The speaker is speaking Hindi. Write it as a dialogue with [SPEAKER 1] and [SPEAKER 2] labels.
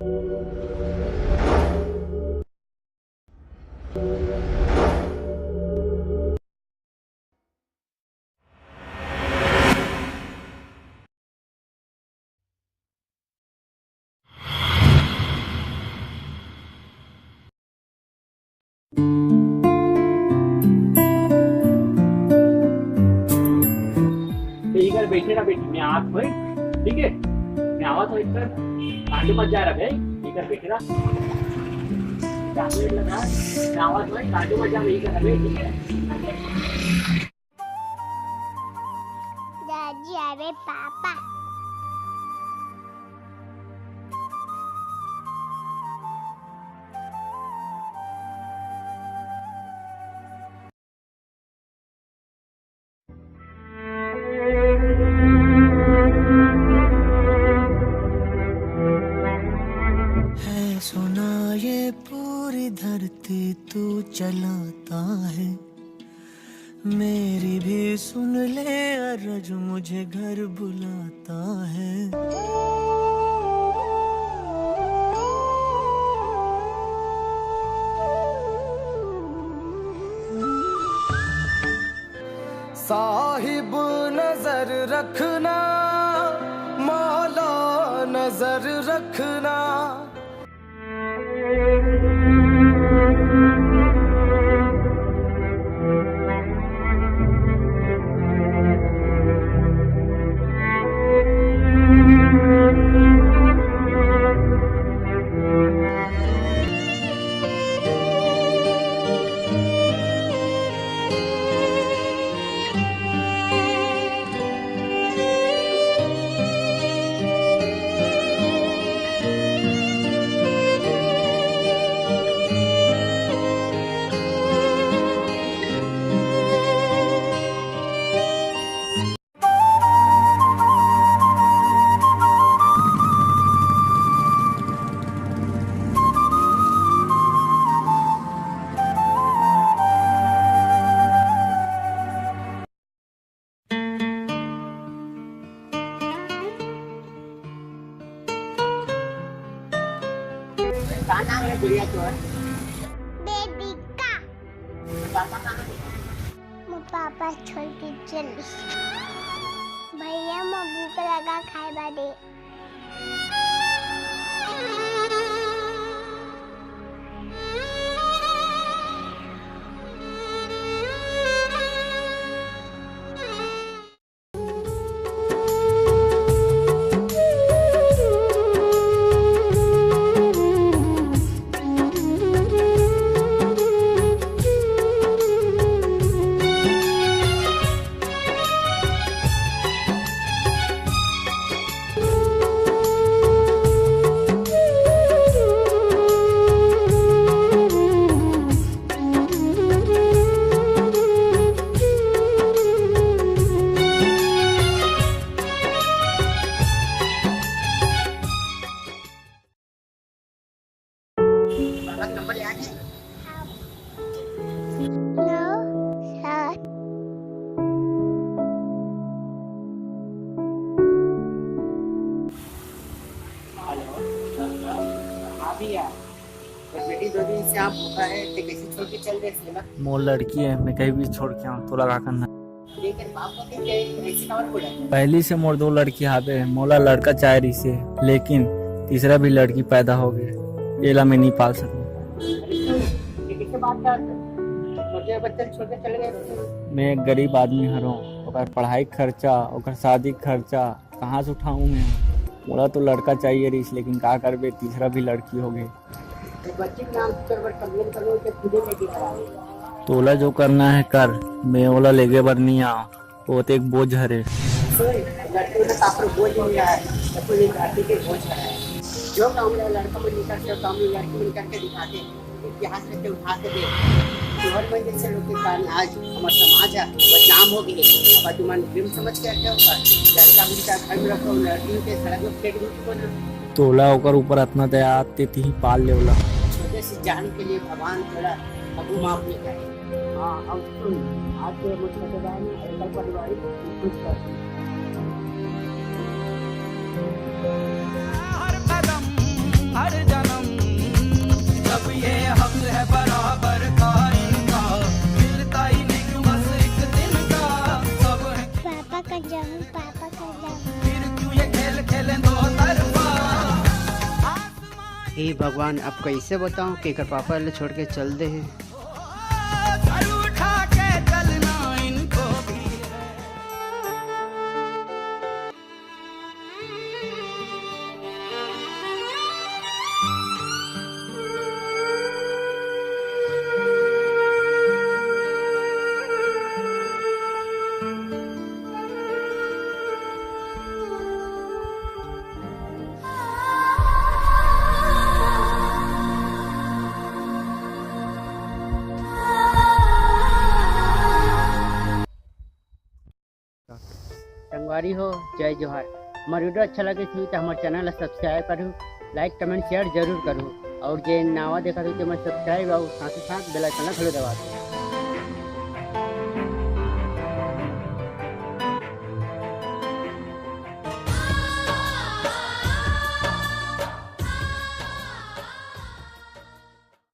[SPEAKER 1] इधर बैठे ना बेटी, मैं आवाज भाई, ठीक है, मैं आवाज हो इधर कांडू मत जा रहा भाई, इधर बैठे ना, चॉकलेट लगा, मैं आवाज भाई कांडू मत जा रही इधर भाई, ठीक है।
[SPEAKER 2] दादी अरे पापा
[SPEAKER 3] सुना ये पूरी धरती तू चलाता है, मेरी भी सुन ले अरज मुझे घर बुलाता है। साहिब नजर रखना, मौला नजर रखना।
[SPEAKER 1] कहाँ जा रहे हैं गुड़िया चोर?
[SPEAKER 2] बेबी का
[SPEAKER 1] पापा कहाँ है?
[SPEAKER 2] मैं पापा छोड़ के चली भैया मैं भूख लगा खाए दे।
[SPEAKER 1] नंबर याद है? बेटी 2 दिन से आप भूखा है तो कैसे छोड़ के चल रहे ना?
[SPEAKER 4] मोर लड़की है, मैं कहीं भी छोड़ के आऊँ तो लगा करना।
[SPEAKER 1] लेकिन बाप को कैसे खबर पड़ा?
[SPEAKER 4] पहली से मोर 2 लड़की हाथे है, मोला लड़का चाह रही से, लेकिन तीसरा भी लड़की पैदा हो गई, एला मैं नहीं पाल सकूँ।
[SPEAKER 1] किससे बात करते? छोटे बच्चे छोड़ के चले गए।
[SPEAKER 4] मैं एक गरीब आदमी हूँ, ओकर पढ़ाई खर्चा, ओकर शादी खर्चा कहाँ से उठाऊँ मैं? मोला तो लड़का चाहिए रही, लेकिन का करबे, तीसरा भी लड़की हो गई।
[SPEAKER 1] तो बच्चे के नाम पर कंप्लेन करो कि खुदे लेके करा।
[SPEAKER 4] तोला जो करना है कर, मैं ओला लेगे बर नहीं आ, वो तो एक बोझ हरे।
[SPEAKER 1] लड़के ने काफर बोझ लिया है, तो ये लड़की के बोझ है। जो काम लड़का में निकल के काम लड़की में करके दिखाते, इतिहास में उठा के दे। और मैं जैसे लोग के कारण आज हमारा समाज है बदनाम हो गई। अब तुम ड्रीम समझ के क्या होगा? लड़का मिलता घर में रखो, लड़की के सड़क में फेंक दो।
[SPEAKER 4] तोला ओकर ऊपर इतना दया आते ही पाल लेवला।
[SPEAKER 1] छोटे से जान के लिए भगवान थोड़ा अबू माफ नहीं करे। हाँ अब सुन, आज के मुझे बताया ना एकल पारिवारिक कुछ कर
[SPEAKER 3] हर जन्म, जब ये हक है बराबर का इनका, मिलता ही नहीं क्यों बस एक दिन का, सब है
[SPEAKER 2] पापा का जाऊँ, पापा का जाऊँ।
[SPEAKER 3] फिर क्यों ये खेल खेलें दो तरफा।
[SPEAKER 1] हे भगवान, अब कैसे बताऊं कि अगर पापा ले छोड़ के चल दे हैं।
[SPEAKER 3] सर उठा के चलना इनको भी है।
[SPEAKER 1] संगवारी हो, जय जोहार। हमारा वीडियो अच्छा लगे थी तो हमारे चैनल सब्सक्राइब करूँ, लाइक कमेंट शेयर जरूर करूँ, और जे नवा देखा थी तो मैं सब्सक्राइब और साथ ही साथ बेल आइकन घलो दबा दूँ।